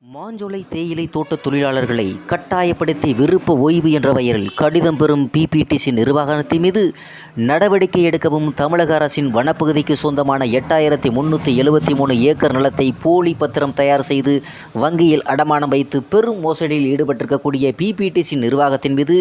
மாஞ்சோலை தேயிலை தோட்ட தொழிலாளர்களை கட்டாயப்படுத்தி விருப்ப ஓய்வு என்ற பெயரில் கடிதம் பெறும் பிபிடிசி நிர்வாகத்தின் மீது நடவடிக்கை எடுக்கவும் தமிழக அரசின் வனப்பகுதிக்கு சொந்தமான 8373 ஏக்கர் நிலத்தை போலி பத்திரம் தயார் செய்து வங்கியில் அடமானம் வைத்து பெரும் மோசடியில் ஈடுபட்டிருக்கக்கூடிய பிபிடிசி நிர்வாகத்தின் மீது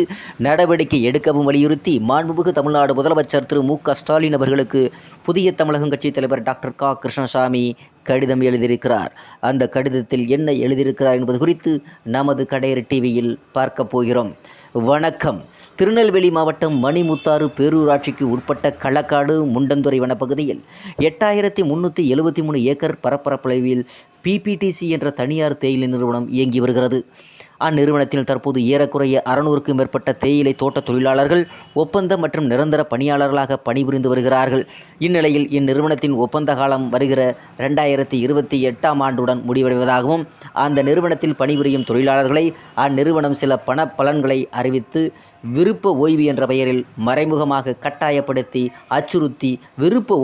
நடவடிக்கை எடுக்கவும் வலியுறுத்தி மாண்புமிகு தமிழ்நாடு முதலமைச்சர் திரு மு.க.ஸ்டாலின் அவர்களுக்கு புதிய தமிழகம் கட்சித் தலைவர் டாக்டர் க. கிருஷ்ணசாமி கடிதம் எழுதியிருக்கிறார். அந்த கடிதத்தில் என்ன எழுதியிருக்கிறார் என்பது குறித்து நமது கடையர் டிவியில் பார்க்க போகிறோம். வணக்கம். திருநெல்வேலி மாவட்டம் மணிமுத்தாறு பேரூராட்சிக்கு உட்பட்ட களக்காடு முண்டந்துறை வனப்பகுதியில் 8373 ஏக்கர் பரப்பளவில் பிபிடிசி என்ற தனியார் தேயிலை நிறுவனம் இயங்கி வருகிறது. அந்நிறுவனத்தில் தற்போது ஏறக்குறைய 600க்கும் மேற்பட்ட தேயிலை தோட்ட தொழிலாளர்கள் ஒப்பந்த மற்றும் நிரந்தர பணியாளர்களாக பணிபுரிந்து வருகிறார்கள். இந்நிலையில் இந்நிறுவனத்தின் ஒப்பந்த காலம் வருகிற 2028ஆம் ஆண்டுடன் முடிவடைவதாகவும் அந்த நிறுவனத்தில் பணிபுரியும் தொழிலாளர்களை அந்நிறுவனம் சில பண பலன்களை அறிவித்து விருப்ப ஓய்வு என்ற பெயரில் மறைமுகமாக கட்டாயப்படுத்தி அச்சுறுத்தி விருப்ப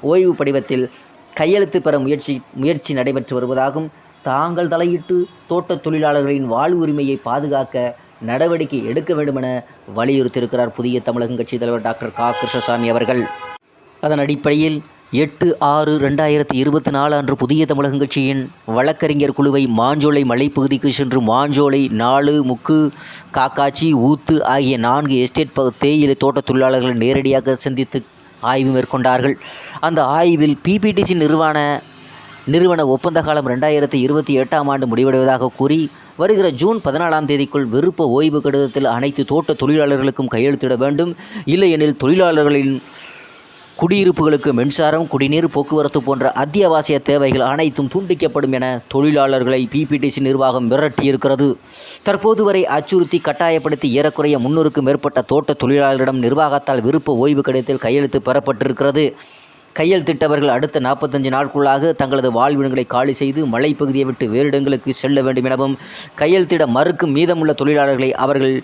ஓய்வு படிவத்தில் கையெழுத்து பெற முயற்சி நடைபெற்று வருவதாகவும் தாங்கள் தலையிட்டு தோட்ட தொழிலாளர்களின் வாழ்வு உரிமையை பாதுகாக்க நடவடிக்கை எடுக்க வேண்டுமென வலியுறுத்தியிருக்கிறார் புதிய தமிழகம் கட்சித் தலைவர் டாக்டர் க. கிருஷ்ணசாமி அவர்கள். அதன் அடிப்படையில் 8/6/2024 அன்று புதிய தமிழகம் கட்சியின் வழக்கறிஞர் குழுவை மாஞ்சோலை மலைப்பகுதிக்கு சென்று மாஞ்சோலை 4 முக்கு காக்காச்சி ஊத்து ஆகிய 4 எஸ்டேட் தேயிலை தோட்ட தொழிலாளர்களை நேரடியாக சந்தித்து ஆய்வு மேற்கொண்டார்கள். அந்த ஆய்வில் பிபிடிசி நிறுவன ஒப்பந்த காலம் 2028ஆம் ஆண்டு முடிவடைவதாக கூறி வருகிற ஜூன் 14ஆம் தேதிக்குள் விருப்ப ஓய்வு கடிதத்தில் அனைத்து தோட்ட தொழிலாளர்களுக்கும் கையெழுத்திட வேண்டும். இல்லையெனில் தொழிலாளர்களின் குடியிருப்புகளுக்கு மின்சாரம், குடிநீர், போக்குவரத்து போன்ற அத்தியாவசிய தேவைகள் அனைத்தும் துண்டிக்கப்படும் என தொழிலாளர்களை பிபிடிசி நிர்வாகம் மிரட்டியிருக்கிறது. தற்போது வரை அச்சுறுத்தி கட்டாயப்படுத்தி ஏறக்குறைய 300க்கும் மேற்பட்ட தோட்ட தொழிலாளர்களிடம் நிர்வாகத்தால் விருப்ப ஓய்வு கடிதத்தில் கையெழுத்து பெறப்பட்டிருக்கிறது. கையெழுத்திட்டவர்கள் அடுத்த 45 நாட்களுக்குள்ளாக தங்களது வாழ்விடங்களை காலி செய்து மலைப்பகுதியை விட்டு வேறு இடங்களுக்கு செல்ல வேண்டும் எனவும், கையெழுத்திட மறுக்கும் மீதமுள்ள தொழிலாளர்களை அவர்கள்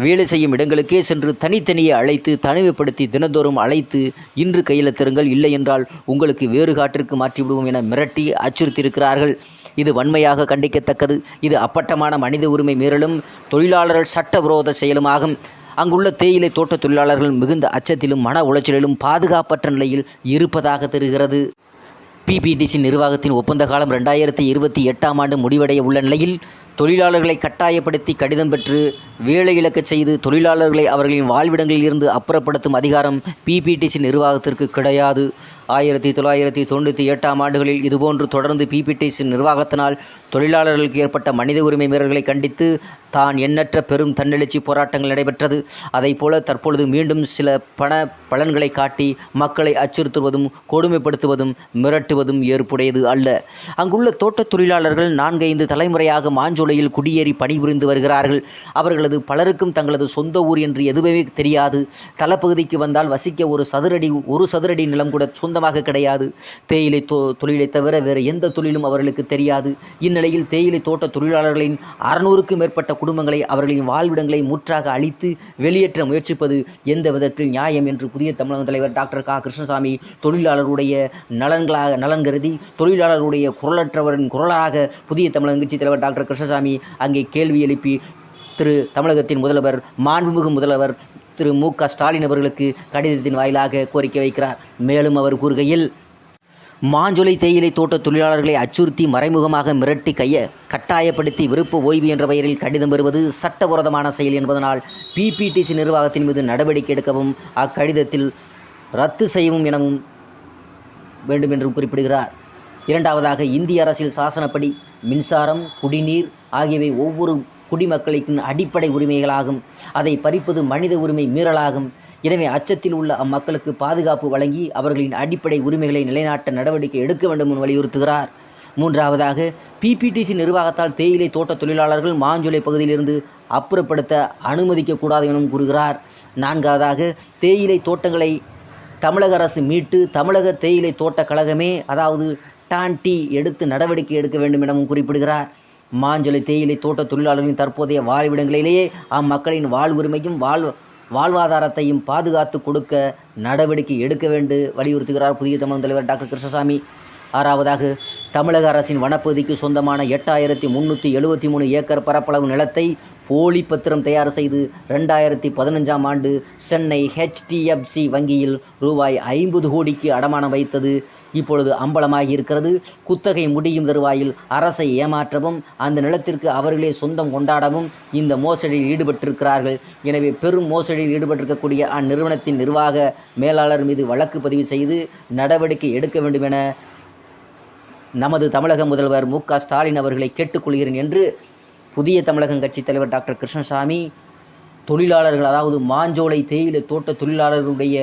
வேலை செய்யும் இடங்களுக்கே சென்று தனித்தனியே அழைத்து தனிமைப்படுத்தி தினந்தோறும் அழைத்து இன்று கையெழுத்திருங்கள், இல்லை என்றால் உங்களுக்கு வேறு காட்டிற்கு மாற்றிவிடுவோம் என மிரட்டி அச்சுறுத்தியிருக்கிறார்கள். இது வன்மையாக கண்டிக்கத்தக்கது. இது அப்பட்டமான மனித உரிமை மீறலும் தொழிலாளர்கள் சட்டவிரோத செயலுமாகும். அங்குள்ள தேயிலை தோட்ட தொழிலாளர்கள் மிகுந்த அச்சத்திலும் மன உளைச்சலிலும் பாதுகாப்பற்ற நிலையில் இருப்பதாக தெரிகிறது. பிபிடிசி நிர்வாகத்தின் ஒப்பந்த காலம் 2028ஆம் ஆண்டு முடிவடைய உள்ள நிலையில் தொழிலாளர்களை கட்டாயப்படுத்தி கடிதம் பெற்று வேலை இழக்கச் செய்து தொழிலாளர்களை அவர்களின் வாழ்விடங்களில் இருந்து அப்புறப்படுத்தும் அதிகாரம் பிபிடிசி நிர்வாகத்திற்கு கிடையாது. 1998ஆம் ஆண்டுகளில் இதுபோன்று தொடர்ந்து பிபிடிசி நிர்வாகத்தினால் தொழிலாளர்களுக்கு ஏற்பட்ட மனித உரிமை மீறல்களை கண்டித்து தான் எண்ணற்ற பெரும் தன்னெழுச்சி போராட்டங்கள் நடைபெற்றது. அதைப்போல தற்பொழுது மீண்டும் சில பலன்களை காட்டி மக்களை அச்சுறுத்துவதும் கொடுமைப்படுத்துவதும் மிரட்டுவதும் ஏற்புடையது அல்ல. அங்குள்ள தோட்ட தொழிலாளர்கள் 4-5 தலைமுறையாக மாஞ்சோலையில் குடியேறி பணிபுரிந்து வருகிறார்கள். அவர்களது பலருக்கும் தங்களது சொந்த ஊர் என்று எதுவுமே தெரியாது. தலப்பகுதிக்கு வந்தால் வசிக்க ஒரு சதுரடி நிலம் கூட சொந்தமாக கிடையாது. தேயிலை தொழிலை தவிர வேறு எந்த தொழிலும் அவர்களுக்கு தெரியாது. இந்நிலையில் தேயிலை தோட்ட தொழிலாளர்களின் 600க்கும் மேற்பட்ட குடும்பங்களை அவர்களின் வாழ்விடங்களை முற்றாக அழித்து வெளியேற்ற முயற்சிப்பது எந்த விதத்தில் நியாயம் என்று புதிய தமிழக தலைவர் டாக்டர் க. கிருஷ்ணசாமி தொழிலாளர்களுடைய நலன் கருதி தொழிலாளர்களுடைய குரலற்றவரின் குரலாக புதிய தமிழக கட்சி தலைவர் டாக்டர் கிருஷ்ணசாமி அங்கே கேள்வி எழுப்பி தமிழகத்தின் முதல்வர் மாண்புமிகு முதல்வர் திரு மு.க.ஸ்டாலின் அவர்களுக்கு கடிதத்தின் வாயிலாக கோரிக்கை வைக்கிறார். மேலும் அவர் கூறுகையில், மாஞ்சோலை தேயிலை தோட்ட தொழிலாளர்களை அச்சுறுத்தி மறைமுகமாக மிரட்டி கட்டாயப்படுத்தி விருப்ப ஓய்வு என்ற பெயரில் கடிதம் பெறுவது சட்டவிரோதமான செயல் என்பதனால் பிபிடிசி நிர்வாகத்தின் மீது நடவடிக்கை எடுக்கவும் அக்கடிதத்தில் ரத்து செய்யவும் எனவும் வேண்டும் என்றும் குறிப்பிடுகிறார். இரண்டாவதாக, இந்திய அரசியல் சாசனப்படி மின்சாரம், குடிநீர் ஆகியவை ஒவ்வொரு குடிமக்களின் அடிப்படை உரிமைகளாகும். அதை பறிப்பது மனித உரிமை மீறலாகும். எனவே அச்சத்தில் உள்ள அம்மக்களுக்கு பாதுகாப்பு வழங்கி அவர்களின் அடிப்படை உரிமைகளை நிலைநாட்ட நடவடிக்கை எடுக்க வேண்டும் என வலியுறுத்துகிறார். மூன்றாவதாக, பிபிடிசி நிர்வாகத்தால் தேயிலை தோட்ட தொழிலாளர்கள் மாஞ்சோலை பகுதியிலிருந்து அப்புறப்படுத்த அனுமதிக்கக்கூடாது எனவும் கூறுகிறார். நான்காவதாக, தேயிலை தோட்டங்களை தமிழக அரசு மீட்டு தமிழக தேயிலை தோட்ட கழகமே அதாவது டான்டி எடுத்து நடவடிக்கை எடுக்க வேண்டும் எனவும் குறிப்பிடுகிறார். மாஞ்சோலை தேயிலை தோட்ட தொழிலாளர்களின் தற்போதைய வாழ்விடங்களிலேயே அம்மக்களின் வாழ்வுரிமையும் வாழ்வாதாரத்தையும் பாதுகாத்து கொடுக்க நடவடிக்கை எடுக்க வேண்டும் வலியுறுத்துகிறார் புதிய தமிழக தலைவர் டாக்டர் கிருஷ்ணசாமி. 6வதாக, தமிழக அரசின் வனப்பகுதிக்கு சொந்தமான 8373 ஏக்கர் பரப்பளவு நிலத்தை போலி பத்திரம் தயார் செய்து 2015ஆம் ஆண்டு சென்னை HDFC வங்கியில் ரூபாய் 50 கோடிக்கு அடமானம் வைத்தது இப்பொழுது அம்பலமாகி இருக்கிறது. குத்தகை முடியும் தருவாயில் அரசை ஏமாற்றவும் அந்த நிலத்திற்கு அவர்களே சொந்தம் கொண்டாடவும் இந்த மோசடியில் ஈடுபட்டிருக்கிறார்கள். எனவே பெரும் மோசடியில் ஈடுபட்டிருக்கக்கூடிய அந்நிறுவனத்தின் நிர்வாக மேலாளர் மீது வழக்கு பதிவு செய்து நடவடிக்கை எடுக்க வேண்டும் என நமது தமிழக முதல்வர் மு.க. ஸ்டாலின் அவர்களை கேட்டுக்கொள்கிறேன் என்று புதிய தமிழகம் கட்சித் தலைவர் டாக்டர் கிருஷ்ணசாமி தொழிலாளர்கள், அதாவது மாஞ்சோலை தேயிலை தோட்ட தொழிலாளர்களுடைய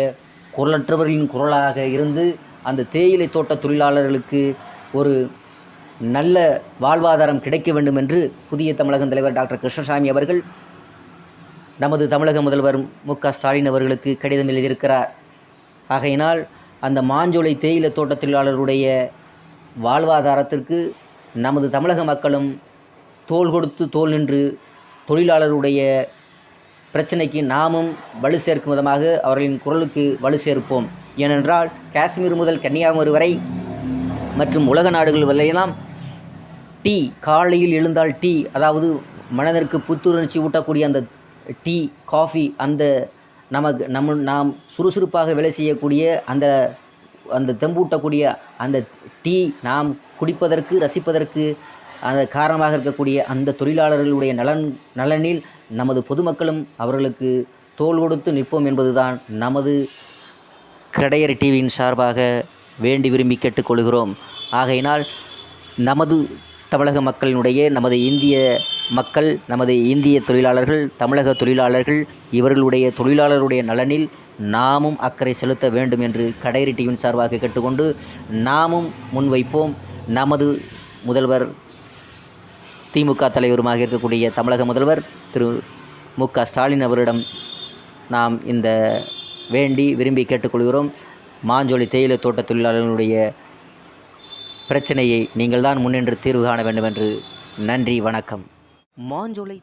குரலற்றவர்களின் குரலாக இருந்து அந்த தேயிலை தோட்ட தொழிலாளர்களுக்கு ஒரு நல்ல வாழ்வாதாரம் கிடைக்க வேண்டும் என்று புதிய தமிழகம் தலைவர் டாக்டர் கிருஷ்ணசாமி அவர்கள் நமது தமிழக முதல்வர் மு.க. ஸ்டாலின் அவர்களுக்கு கடிதம் எழுதியிருக்கிறார். ஆகையினால் அந்த மாஞ்சோலை தேயிலை தோட்ட தொழிலாளருடைய வாழ்வாதாரத்திற்கு நமது தமிழக மக்களும் தோள் கொடுத்து தோள் நின்று தொழிலாளருடைய பிரச்சனைக்கு நாமும் வலு சேர்க்கும் விதமாக அவர்களின் குரலுக்கு வலு சேர்ப்போம். ஏனென்றால் காஷ்மீர் முதல் கன்னியாகுமரி வரை மற்றும் உலக நாடுகள் வரையெல்லாம் டீ, காலையில் எழுந்தால் டீ, அதாவது மனதிற்கு புத்துணர்ச்சி ஊட்டக்கூடிய அந்த டீ, காஃபி, அந்த நாம் சுறுசுறுப்பாக வேலை செய்யக்கூடிய அந்த தெம்பூட்டக்கூடிய அந்த டீ நாம் குடிப்பதற்கு, ரசிப்பதற்கு அந்த காரணமாக இருக்கக்கூடிய அந்த தொழிலாளர்களுடைய நலனில் நமது பொதுமக்களும் அவர்களுக்கு தோள் கொடுத்து நிற்போம் என்பதுதான் நமது கடையரி டிவியின் சார்பாக வேண்டி விரும்பி கேட்டுக்கொள்கிறோம். ஆகையினால் நமது தமிழக மக்களினுடைய, நமது இந்திய மக்கள், நமது இந்திய தொழிலாளர்கள், தமிழக தொழிலாளர்கள், இவர்களுடைய தொழிலாளருடைய நலனில் நாமும் அக்கறை செலுத்த வேண்டும் என்று கடையரி டிவியின் சார்பாக கேட்டுக்கொண்டு நாமும் முன்வைப்போம். நமது முதல்வர், திமுக தலைவருமாக இருக்கக்கூடிய தமிழக முதல்வர் திரு மு.க. ஸ்டாலின் அவரிடம் நாம் இந்த வேண்டி விரும்பி கேட்டுக்கொள்கிறோம். மாஞ்சோலை தேயிலை தோட்ட தொழிலாளர்களுடைய பிரச்சனையை நீங்கள் தான் முன்னின்று தீர்வு காண வேண்டும் என்று. நன்றி, வணக்கம். மாஞ்சோலை